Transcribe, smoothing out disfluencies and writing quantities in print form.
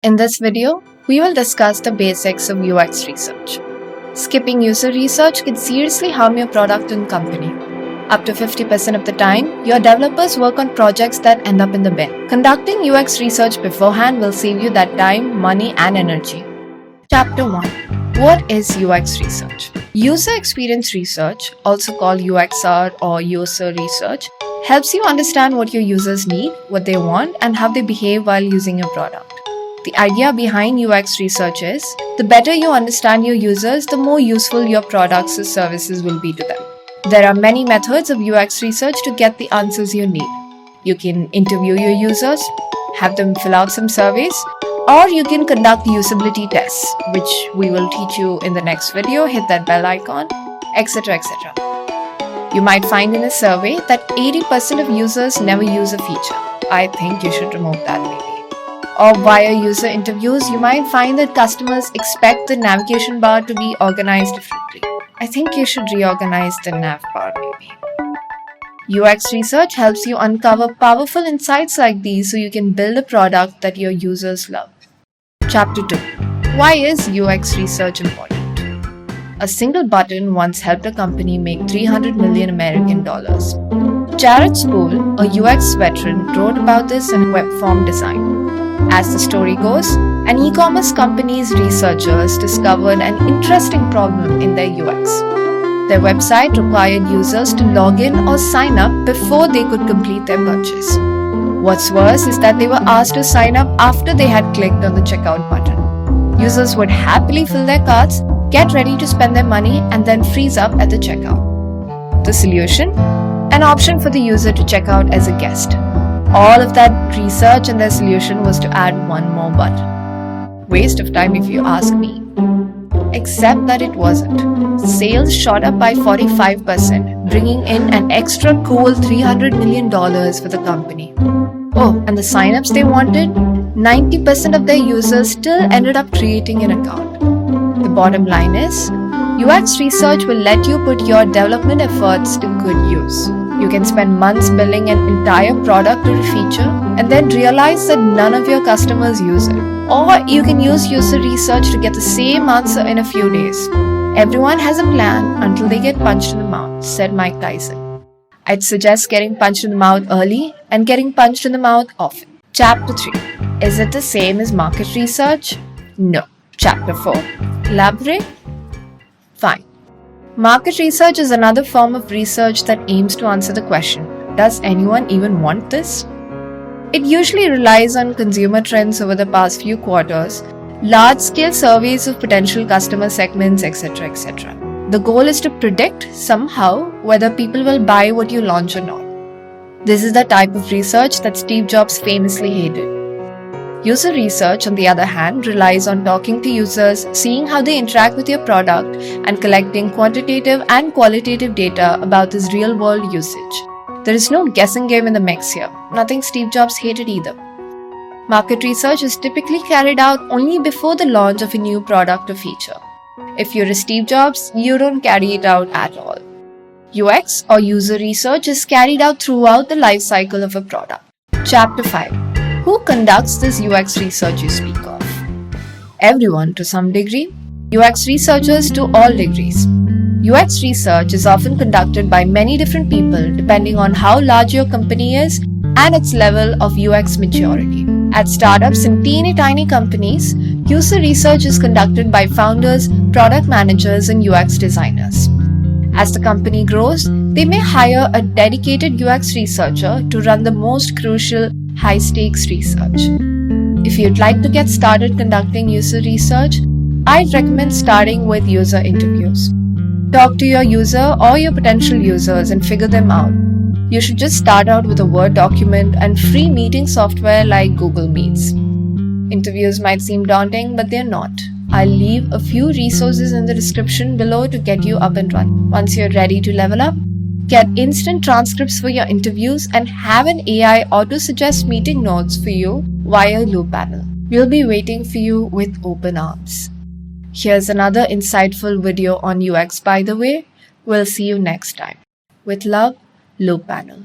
In this video, we will discuss the basics of UX research. Skipping user research can seriously harm your product and company. Up to 50% of the time, your developers work on projects that end up in the bin. Conducting UX research beforehand will save you that time, money, and energy. Chapter 1. What is UX research? User experience research, also called UXR or user research, helps you understand what your users need, what they want, and how they behave while using your product. The idea behind UX research is, the better you understand your users, the more useful your products or services will be to them. There are many methods of UX research to get the answers you need. You can interview your users, have them fill out some surveys, or you can conduct usability tests, which we will teach you in the next video. Hit that bell icon, etc. etc. You might find in a survey that 80% of users never use a feature. I think you should remove that maybe. Or via user interviews, you might find that customers expect the navigation bar to be organized differently. I think you should reorganize the nav bar maybe. UX research helps you uncover powerful insights like these so you can build a product that your users love. Chapter 2. Why is UX research important? A single button once helped a company make $300 million American dollars. Jared Spool, a UX veteran, wrote about this in web form design. As the story goes, an e-commerce company's researchers discovered an interesting problem in their UX. Their website required users to log in or sign up before they could complete their purchase. What's worse is that they were asked to sign up after they had clicked on the checkout button. Users would happily fill their carts, get ready to spend their money, and then freeze up at the checkout. The solution? An option for the user to check out as a guest. All of that research and their solution was to add one more button. Waste of time if you ask me. Except that it wasn't. Sales shot up by 45%, bringing in an extra cool $300 million for the company. Oh, and the signups they wanted? 90% of their users still ended up creating an account. The bottom line is, UX research will let you put your development efforts to good use. You can spend months building an entire product or a feature and then realize that none of your customers use it. Or you can use user research to get the same answer in a few days. Everyone has a plan until they get punched in the mouth, said Mike Tyson. I'd suggest getting punched in the mouth early and getting punched in the mouth often. Chapter 3. Is it the same as market research? No. Chapter 4. Elaborate? Fine. Market research is another form of research that aims to answer the question, does anyone even want this? It usually relies on consumer trends over the past few quarters, large-scale surveys of potential customer segments, etc. etc. The goal is to predict, somehow, whether people will buy what you launch or not. This is the type of research that Steve Jobs famously hated. User research, on the other hand, relies on talking to users, seeing how they interact with your product, and collecting quantitative and qualitative data about this real-world usage. There is no guessing game in the mix here, nothing Steve Jobs hated either. Market research is typically carried out only before the launch of a new product or feature. If you're a Steve Jobs, you don't carry it out at all. UX or user research is carried out throughout the life cycle of a product. Chapter 5. Who conducts this UX research you speak of? Everyone to some degree. UX researchers to all degrees. UX research is often conducted by many different people depending on how large your company is and its level of UX maturity. At startups and teeny tiny companies, user research is conducted by founders, product managers, and UX designers. As the company grows, they may hire a dedicated UX researcher to run the most crucial high-stakes research. If you'd like to get started conducting user research, I'd recommend starting with user interviews. Talk to your user or your potential users and figure them out. You should just start out with a Word document and free meeting software like Google Meets. Interviews might seem daunting, but they're not. I'll leave a few resources in the description below to get you up and running. Once you're ready to level up, get instant transcripts for your interviews and have an AI auto-suggest meeting notes for you via Loop Panel. We'll be waiting for you with open arms. Here's another insightful video on UX, by the way. We'll see you next time. With love, Loop Panel.